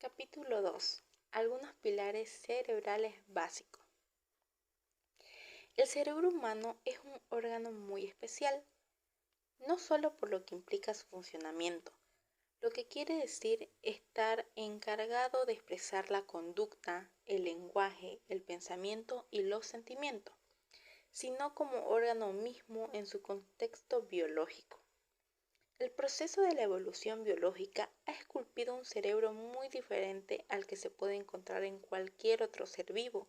Capítulo 2. Algunos pilares cerebrales básicos. El cerebro humano es un órgano muy especial, no solo por lo que implica su funcionamiento, lo que quiere decir estar encargado de expresar la conducta, el lenguaje, el pensamiento y los sentimientos, sino como órgano mismo en su contexto biológico. El proceso de la evolución biológica ha esculpido un cerebro muy diferente al que se puede encontrar en cualquier otro ser vivo,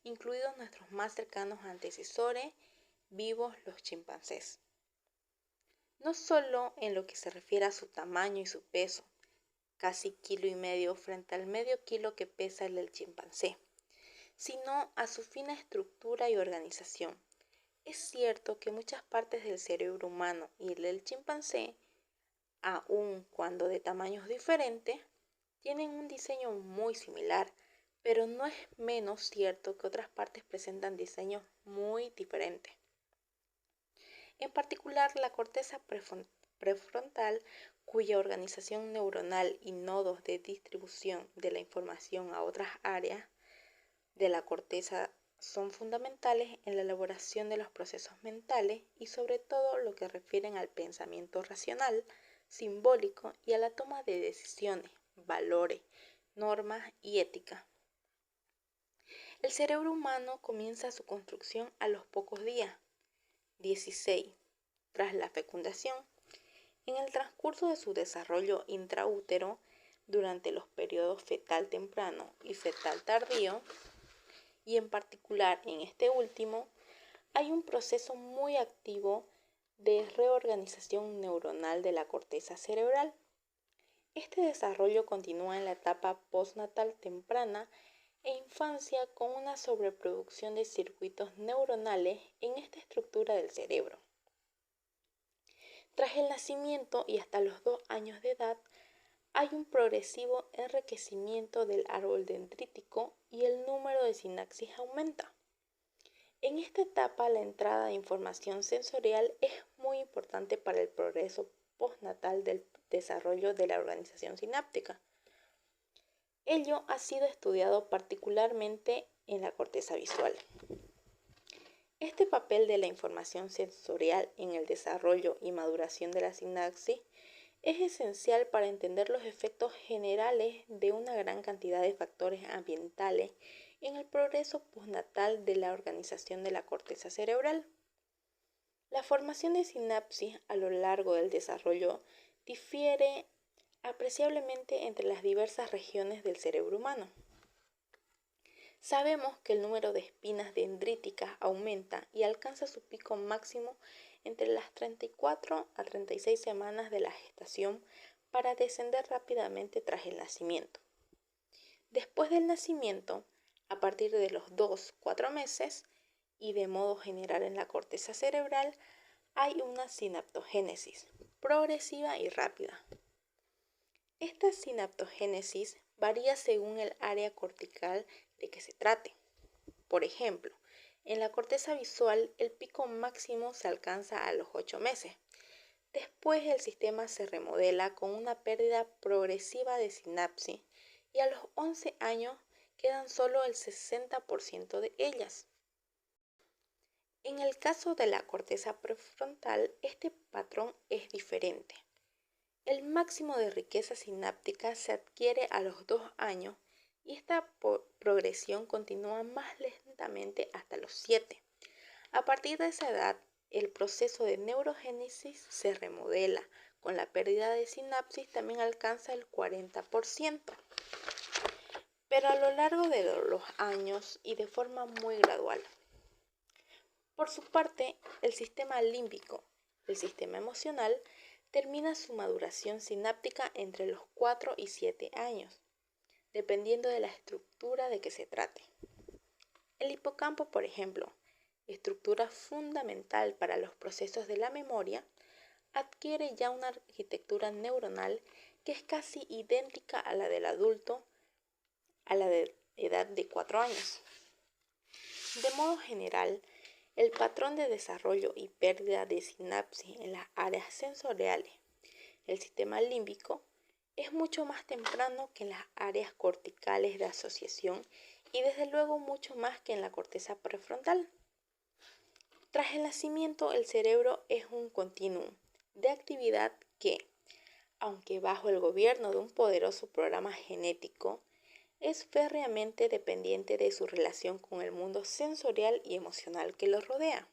incluidos nuestros más cercanos antecesores vivos, los chimpancés. No solo en lo que se refiere a su tamaño y su peso, casi 1,5 kilos frente al medio kilo que pesa el del chimpancé, sino a su fina estructura y organización. Es cierto que muchas partes del cerebro humano y el del chimpancé, aun cuando de tamaños diferentes, tienen un diseño muy similar, pero no es menos cierto que otras partes presentan diseños muy diferentes. En particular, la corteza prefrontal, cuya organización neuronal y nodos de distribución de la información a otras áreas de la corteza son fundamentales en la elaboración de los procesos mentales y sobre todo lo que refieren al pensamiento racional, simbólico y a la toma de decisiones, valores, normas y ética. El cerebro humano comienza su construcción a los pocos días, 16, tras la fecundación. En el transcurso de su desarrollo intraútero, durante los periodos fetal temprano y fetal tardío, y en particular en este último, hay un proceso muy activo de reorganización neuronal de la corteza cerebral. Este desarrollo continúa en la etapa postnatal temprana e infancia con una sobreproducción de circuitos neuronales en esta estructura del cerebro. Tras el nacimiento y hasta los 2 años de edad, hay un progresivo enriquecimiento del árbol dendrítico y el número de sinapsis aumenta. En esta etapa, la entrada de información sensorial es muy importante para el progreso postnatal del desarrollo de la organización sináptica. Ello ha sido estudiado particularmente en la corteza visual. Este papel de la información sensorial en el desarrollo y maduración de la sinapsis es esencial para entender los efectos generales de una gran cantidad de factores ambientales en el progreso postnatal de la organización de la corteza cerebral. La formación de sinapsis a lo largo del desarrollo difiere apreciablemente entre las diversas regiones del cerebro humano. Sabemos que el número de espinas dendríticas aumenta y alcanza su pico máximo entre las 34 a 36 semanas de la gestación para descender rápidamente tras el nacimiento. Después del nacimiento, a partir de los 2-4 meses, y de modo general en la corteza cerebral, hay una sinaptogénesis progresiva y rápida. Esta sinaptogénesis varía según el área cortical de que se trate. Por ejemplo, en la corteza visual el pico máximo se alcanza a los 8 meses. Después el sistema se remodela con una pérdida progresiva de sinapsis y a los 11 años quedan solo el 60% de ellas. En el caso de la corteza prefrontal, este patrón es diferente. El máximo de riqueza sináptica se adquiere a los 2 años y esta progresión continúa más lentamente hasta los 7. A partir de esa edad, el proceso de neurogénesis se remodela, con la pérdida de sinapsis también alcanza el 40%, pero a lo largo de los años y de forma muy gradual. Por su parte, el sistema límbico, el sistema emocional, termina su maduración sináptica entre los 4 y 7 años, dependiendo de la estructura de que se trate. El hipocampo, por ejemplo, estructura fundamental para los procesos de la memoria, adquiere ya una arquitectura neuronal que es casi idéntica a la del adulto a la de edad de 4 años. De modo general, el patrón de desarrollo y pérdida de sinapsis en las áreas sensoriales, el sistema límbico, es mucho más temprano que en las áreas corticales de asociación y desde luego mucho más que en la corteza prefrontal. Tras el nacimiento, el cerebro es un continuum de actividad que, aunque bajo el gobierno de un poderoso programa genético, es férreamente dependiente de su relación con el mundo sensorial y emocional que lo rodea.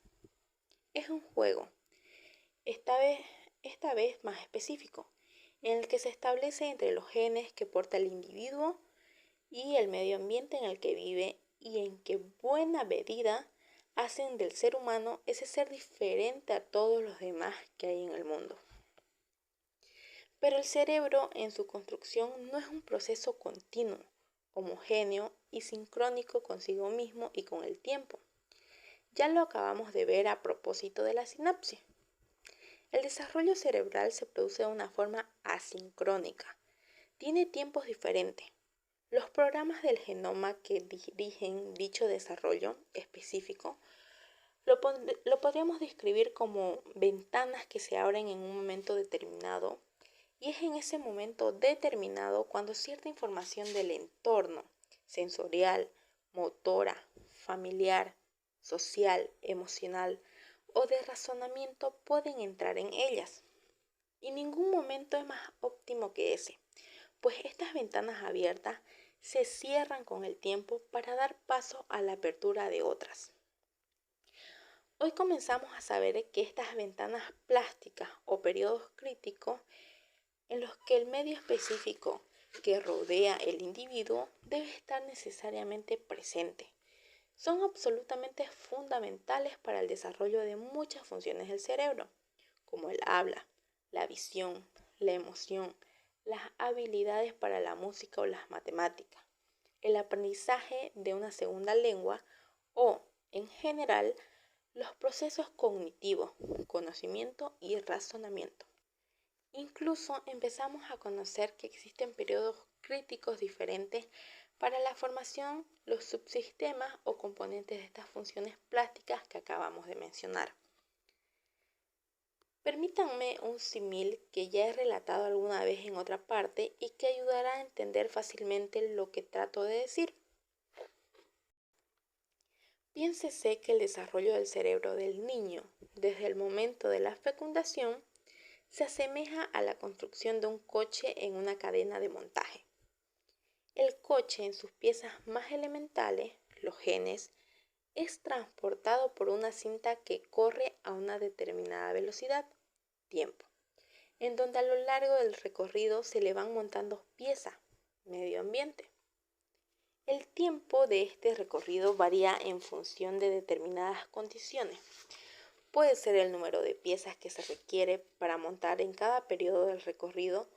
Es un juego, esta vez más específico, en el que se establece entre los genes que porta el individuo y el medio ambiente en el que vive y en que buena medida hacen del ser humano ese ser diferente a todos los demás que hay en el mundo. Pero el cerebro en su construcción no es un proceso continuo, homogéneo y sincrónico consigo mismo y con el tiempo. Ya lo acabamos de ver a propósito de la sinapsis. El desarrollo cerebral se produce de una forma asincrónica. Tiene tiempos diferentes. Los programas del genoma que dirigen dicho desarrollo específico lo podríamos describir como ventanas que se abren en un momento determinado, y es en ese momento determinado cuando cierta información del entorno sensorial, motora, familiar, social, emocional o de razonamiento pueden entrar en ellas. Y ningún momento es más óptimo que ese, pues estas ventanas abiertas se cierran con el tiempo para dar paso a la apertura de otras. Hoy comenzamos a saber que estas ventanas plásticas o periodos críticos en los que el medio específico que rodea el individuo debe estar necesariamente presente. Son absolutamente fundamentales para el desarrollo de muchas funciones del cerebro, como el habla, la visión, la emoción, las habilidades para la música o las matemáticas, el aprendizaje de una segunda lengua o, en general, los procesos cognitivos, conocimiento y razonamiento. Incluso empezamos a conocer que existen periodos críticos diferentes para la formación, los subsistemas o componentes de estas funciones plásticas que acabamos de mencionar. Permítanme un símil que ya he relatado alguna vez en otra parte y que ayudará a entender fácilmente lo que trato de decir. Piénsese que el desarrollo del cerebro del niño, desde el momento de la fecundación, se asemeja a la construcción de un coche en una cadena de montaje. El coche en sus piezas más elementales, los genes, es transportado por una cinta que corre a una determinada velocidad, tiempo, en donde a lo largo del recorrido se le van montando piezas, medio ambiente. El tiempo de este recorrido varía en función de determinadas condiciones. Puede ser el número de piezas que se requiere para montar en cada periodo del recorrido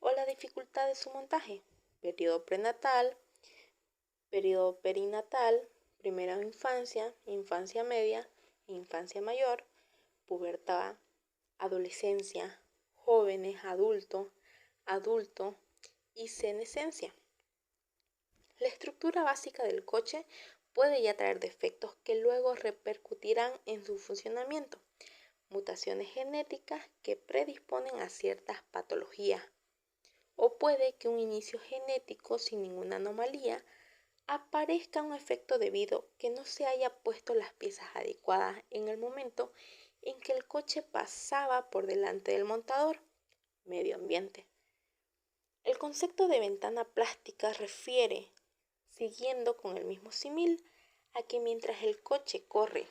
o la dificultad de su montaje, periodo prenatal, periodo perinatal, primera infancia, infancia media, infancia mayor, pubertad, adolescencia, jóvenes, adulto y senescencia. La estructura básica del coche puede ya traer defectos que luego repercutirán en su funcionamiento, mutaciones genéticas que predisponen a ciertas patologías, o puede que un inicio genético sin ninguna anomalía aparezca un efecto debido que no se haya puesto las piezas adecuadas en el momento en que el coche pasaba por delante del montador, medio ambiente. El concepto de ventana plástica refiere, siguiendo con el mismo símil, a que mientras el coche corre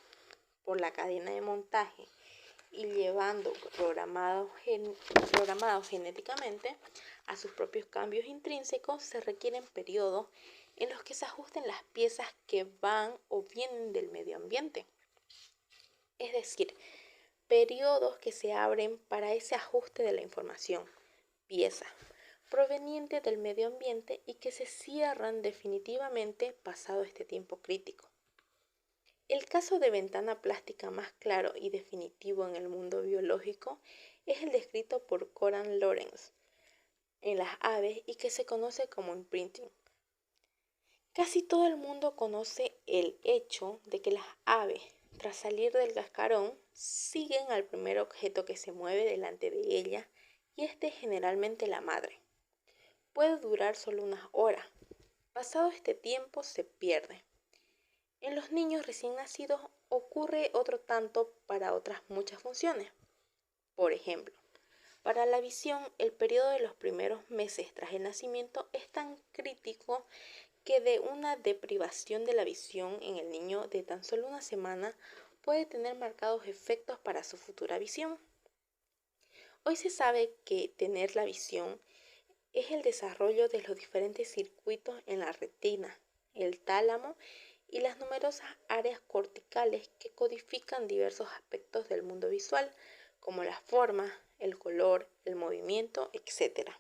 por la cadena de montaje y llevando programado genéticamente a sus propios cambios intrínsecos, se requieren periodos en los que se ajusten las piezas que van o vienen del medio ambiente. Es decir, periodos que se abren para ese ajuste de la información, piezas, proveniente del medio ambiente y que se cierran definitivamente pasado este tiempo crítico. El caso de ventana plástica más claro y definitivo en el mundo biológico es el descrito por Conrad Lorenz en las aves y que se conoce como imprinting. Casi todo el mundo conoce el hecho de que las aves, tras salir del cascarón, siguen al primer objeto que se mueve delante de ellas y este es generalmente la madre. puede durar solo unas horas. Pasado este tiempo se pierde. En los niños recién nacidos ocurre otro tanto para otras muchas funciones. Por ejemplo, para la visión, el periodo de los primeros meses tras el nacimiento es tan crítico que de una deprivación de la visión en el niño de tan solo una semana puede tener marcados efectos para su futura visión. Hoy se sabe que tener la visión es el desarrollo de los diferentes circuitos en la retina, el tálamo y las numerosas áreas corticales que codifican diversos aspectos del mundo visual, como la forma, el color, el movimiento, etc.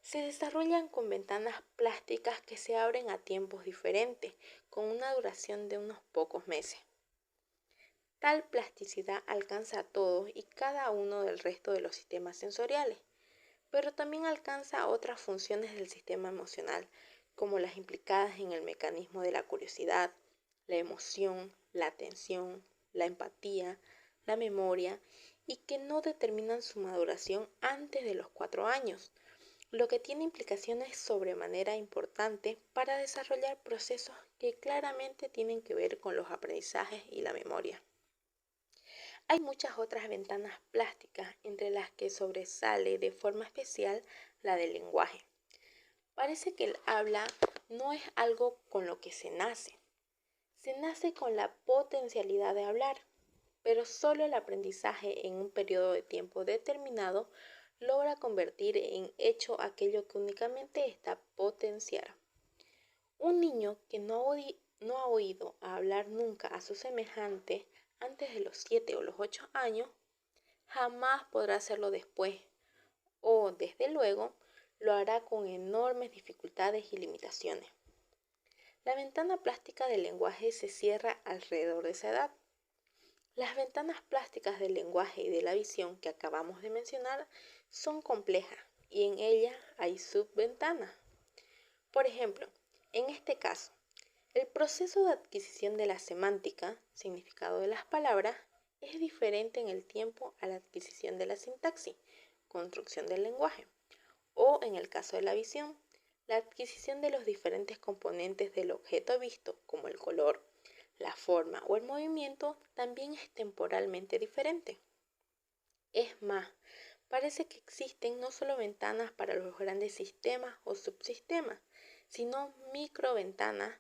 Se desarrollan con ventanas plásticas que se abren a tiempos diferentes, con una duración de unos pocos meses. Tal plasticidad alcanza a todos y cada uno del resto de los sistemas sensoriales, pero también alcanza otras funciones del sistema emocional, como las implicadas en el mecanismo de la curiosidad, la emoción, la atención, la empatía, la memoria, y que no determinan su maduración antes de los 4 años, lo que tiene implicaciones sobremanera importantes para desarrollar procesos que claramente tienen que ver con los aprendizajes y la memoria. Hay muchas otras ventanas plásticas, entre las que sobresale de forma especial la del lenguaje. Parece que el habla no es algo con lo que se nace con la potencialidad de hablar, pero solo el aprendizaje en un periodo de tiempo determinado logra convertir en hecho aquello que únicamente está potenciado. Un niño que no ha oído hablar nunca a su semejante antes de los 7 o los 8 años, jamás podrá hacerlo después, o desde luego lo hará con enormes dificultades y limitaciones. La ventana plástica del lenguaje se cierra alrededor de esa edad. Las ventanas plásticas del lenguaje y de la visión que acabamos de mencionar son complejas y en ellas hay subventanas. Por ejemplo, en este caso, el proceso de adquisición de la semántica, significado de las palabras, es diferente en el tiempo a la adquisición de la sintaxis, construcción del lenguaje, o en el caso de la visión, la adquisición de los diferentes componentes del objeto visto, como el color, la forma o el movimiento, también es temporalmente diferente. Es más, parece que existen no solo ventanas para los grandes sistemas o subsistemas, sino microventanas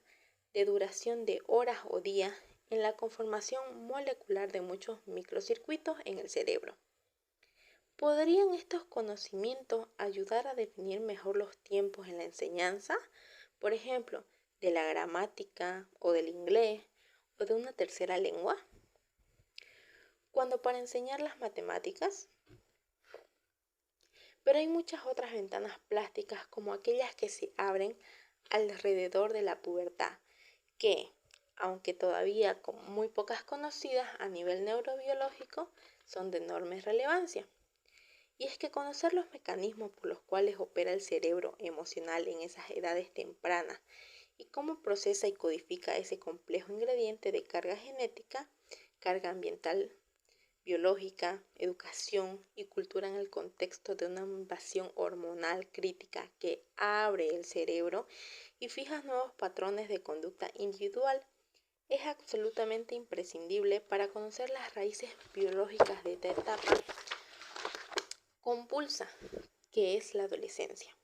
de duración de horas o días en la conformación molecular de muchos microcircuitos en el cerebro. ¿Podrían estos conocimientos ayudar a definir mejor los tiempos en la enseñanza? Por ejemplo, de la gramática o del inglés o de una tercera lengua. Cuando para enseñar las matemáticas. Pero hay muchas otras ventanas plásticas como aquellas que se abren alrededor de la pubertad, que, aunque todavía con muy pocas conocidas a nivel neurobiológico, son de enorme relevancia. Y es que conocer los mecanismos por los cuales opera el cerebro emocional en esas edades tempranas y cómo procesa y codifica ese complejo ingrediente de carga genética, carga ambiental, biológica, educación y cultura en el contexto de una invasión hormonal crítica que abre el cerebro y fija nuevos patrones de conducta individual, es absolutamente imprescindible para conocer las raíces biológicas de esta etapa convulsa que es la adolescencia.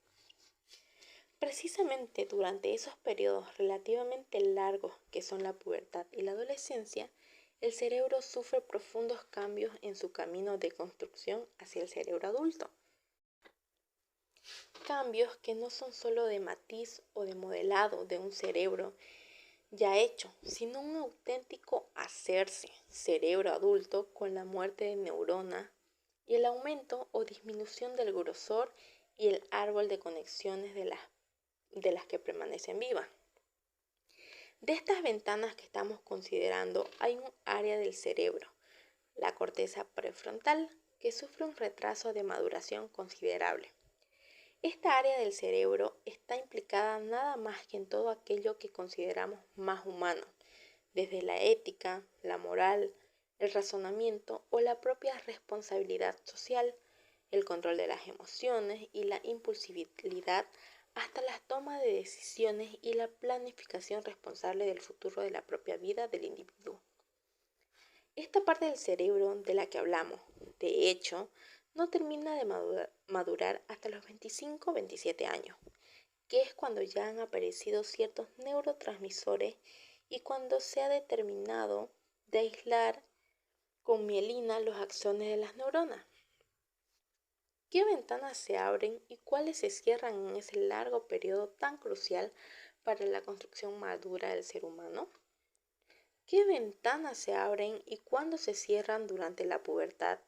Precisamente durante esos periodos relativamente largos que son la pubertad y la adolescencia, el cerebro sufre profundos cambios en su camino de construcción hacia el cerebro adulto. Cambios que no son solo de matiz o de modelado de un cerebro ya hecho, sino un auténtico hacerse cerebro adulto con la muerte de neuronas y el aumento o disminución del grosor y el árbol de conexiones de las que permanecen vivas. De estas ventanas que estamos considerando hay un área del cerebro, la corteza prefrontal, que sufre un retraso de maduración considerable. Esta área del cerebro está implicada nada más que en todo aquello que consideramos más humano, desde la ética, la moral, el razonamiento o la propia responsabilidad social, el control de las emociones y la impulsividad, hasta la toma de decisiones y la planificación responsable del futuro de la propia vida del individuo. Esta parte del cerebro de la que hablamos, de hecho, no termina de madurar hasta los 25 o 27 años, que es cuando ya han aparecido ciertos neurotransmisores y cuando se ha determinado de aislar con mielina los axones de las neuronas. ¿Qué ventanas se abren y cuáles se cierran en ese largo periodo tan crucial para la construcción madura del ser humano? ¿Qué ventanas se abren y cuándo se cierran durante la pubertad,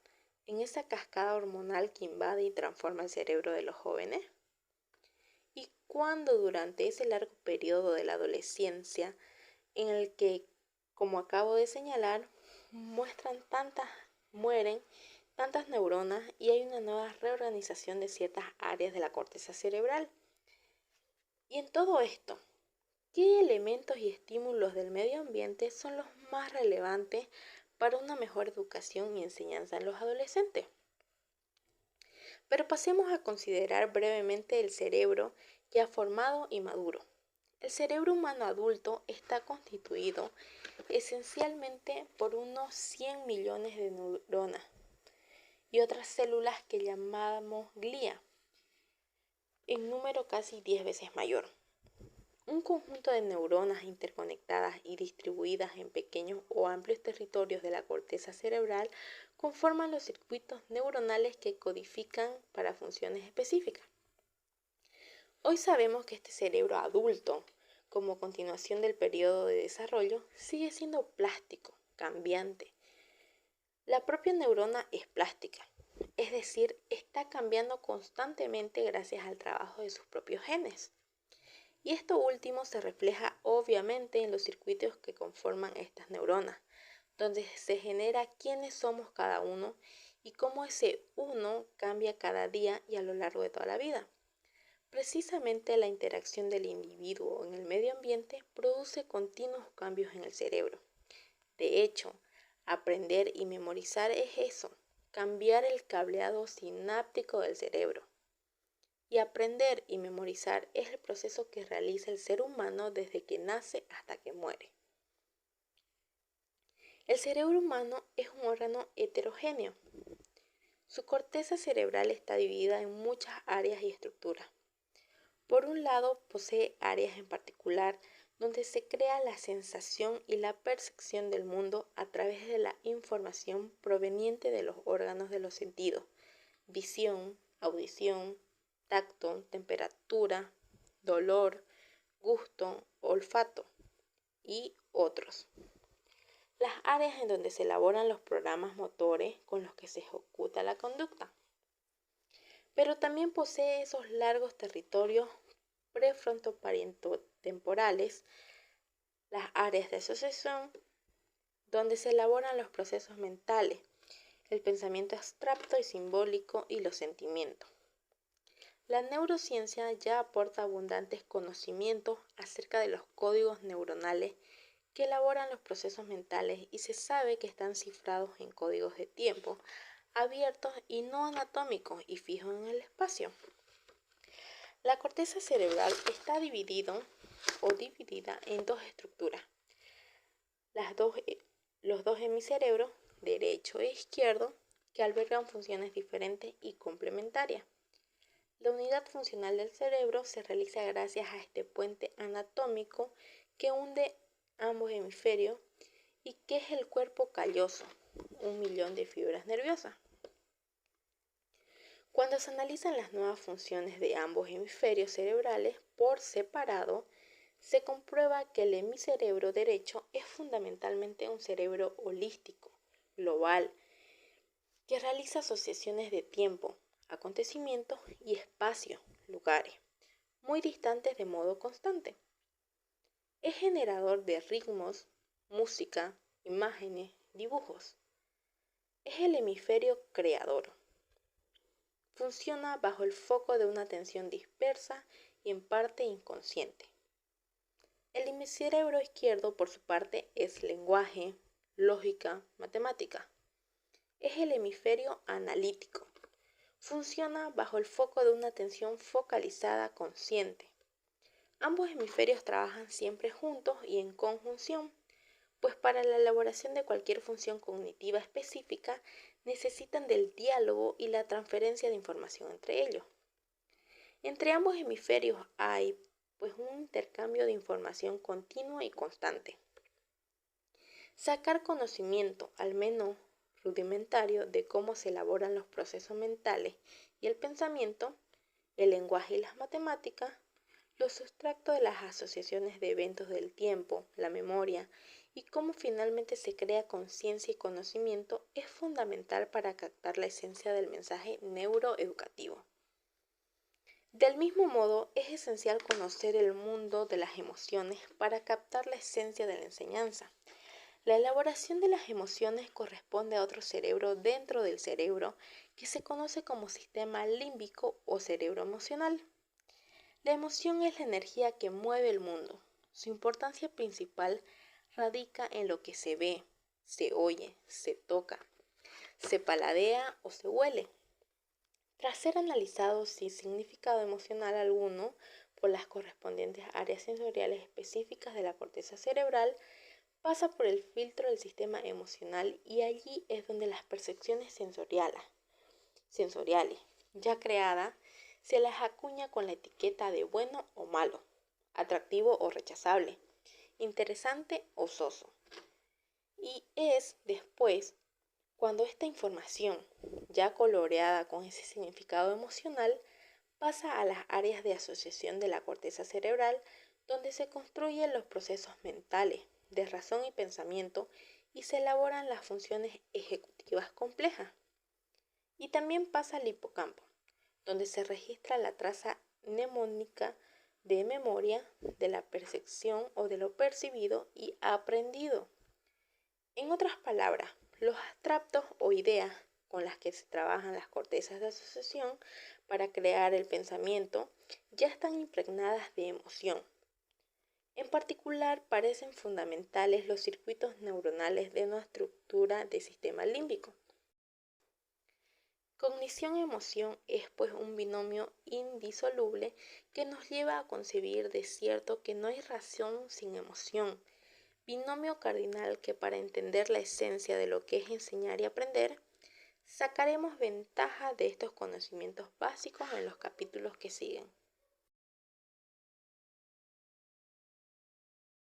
en esa cascada hormonal que invade y transforma el cerebro de los jóvenes? ¿Y cuándo durante ese largo periodo de la adolescencia, en el que, como acabo de señalar, mueren tantas neuronas y hay una nueva reorganización de ciertas áreas de la corteza cerebral? Y en todo esto, ¿qué elementos y estímulos del medio ambiente son los más relevantes para una mejor educación y enseñanza en los adolescentes? Pero pasemos a considerar brevemente el cerebro ya formado y maduro. El cerebro humano adulto está constituido esencialmente por unos 100 millones de neuronas y otras células que llamamos glía, en número casi 10 veces mayor. Un conjunto de neuronas interconectadas y distribuidas en pequeños o amplios territorios de la corteza cerebral conforman los circuitos neuronales que codifican para funciones específicas. Hoy sabemos que este cerebro adulto, como continuación del periodo de desarrollo, sigue siendo plástico, cambiante. La propia neurona es plástica, es decir, está cambiando constantemente gracias al trabajo de sus propios genes. Y esto último se refleja obviamente en los circuitos que conforman estas neuronas, donde se genera quiénes somos cada uno y cómo ese uno cambia cada día y a lo largo de toda la vida. Precisamente la interacción del individuo en el medio ambiente produce continuos cambios en el cerebro. De hecho, aprender y memorizar es eso, cambiar el cableado sináptico del cerebro. Y aprender y memorizar es el proceso que realiza el ser humano desde que nace hasta que muere. El cerebro humano es un órgano heterogéneo. Su corteza cerebral está dividida en muchas áreas y estructuras. Por un lado, posee áreas en particular donde se crea la sensación y la percepción del mundo a través de la información proveniente de los órganos de los sentidos: visión, audición, tacto, temperatura, dolor, gusto, olfato y otros. Las áreas en donde se elaboran los programas motores con los que se ejecuta la conducta. Pero también posee esos largos territorios prefrontoparietotemporales, las áreas de asociación, donde se elaboran los procesos mentales, el pensamiento abstracto y simbólico y los sentimientos. La neurociencia ya aporta abundantes conocimientos acerca de los códigos neuronales que elaboran los procesos mentales y se sabe que están cifrados en códigos de tiempo, abiertos y no anatómicos y fijos en el espacio. La corteza cerebral está dividida en dos estructuras: los dos hemicerebros, derecho e izquierdo, que albergan funciones diferentes y complementarias. La unidad funcional del cerebro se realiza gracias a este puente anatómico que une ambos hemisferios y que es el cuerpo calloso, 1.000.000 de fibras nerviosas. Cuando se analizan las nuevas funciones de ambos hemisferios cerebrales por separado, se comprueba que el hemicerebro derecho es fundamentalmente un cerebro holístico, global, que realiza asociaciones de tiempo, acontecimientos y espacio, lugares, muy distantes de modo constante. Es generador de ritmos, música, imágenes, dibujos. Es el hemisferio creador. Funciona bajo el foco de una atención dispersa y en parte inconsciente. El hemisferio izquierdo, por su parte, es lenguaje, lógica, matemática. Es el hemisferio analítico. funciona bajo el foco de una atención focalizada consciente. Ambos hemisferios trabajan siempre juntos y en conjunción, pues para la elaboración de cualquier función cognitiva específica necesitan del diálogo y la transferencia de información entre ellos. Entre ambos hemisferios hay pues un intercambio de información continuo y constante. Sacar conocimiento, al menos rudimentario, de cómo se elaboran los procesos mentales y el pensamiento, el lenguaje y las matemáticas, los sustractos de las asociaciones de eventos del tiempo, la memoria y cómo finalmente se crea conciencia y conocimiento es fundamental para captar la esencia del mensaje neuroeducativo. Del mismo modo, es esencial conocer el mundo de las emociones para captar la esencia de la enseñanza. La elaboración de las emociones corresponde a otro cerebro dentro del cerebro que se conoce como sistema límbico o cerebro emocional. La emoción es la energía que mueve el mundo. Su importancia principal radica en lo que se ve, se oye, se toca, se paladea o se huele. Tras ser analizado sin significado emocional alguno por las correspondientes áreas sensoriales específicas de la corteza cerebral, pasa por el filtro del sistema emocional y allí es donde las percepciones sensoriales ya creadas se las acuña con la etiqueta de bueno o malo, atractivo o rechazable, interesante o soso. Y es después cuando esta información, ya coloreada con ese significado emocional, pasa a las áreas de asociación de la corteza cerebral, donde se construyen los procesos mentales de razón y pensamiento y se elaboran las funciones ejecutivas complejas. Y también pasa al hipocampo, donde se registra la traza mnemónica de memoria, de la percepción o de lo percibido y aprendido. En otras palabras, los abstractos o ideas con las que se trabajan las cortezas de asociación para crear el pensamiento ya están impregnadas de emoción. En particular, parecen fundamentales los circuitos neuronales de una estructura de sistema límbico. Cognición-emoción es pues un binomio indisoluble que nos lleva a concebir de cierto que no hay razón sin emoción, binomio cardinal que para entender la esencia de lo que es enseñar y aprender, sacaremos ventaja de estos conocimientos básicos en los capítulos que siguen.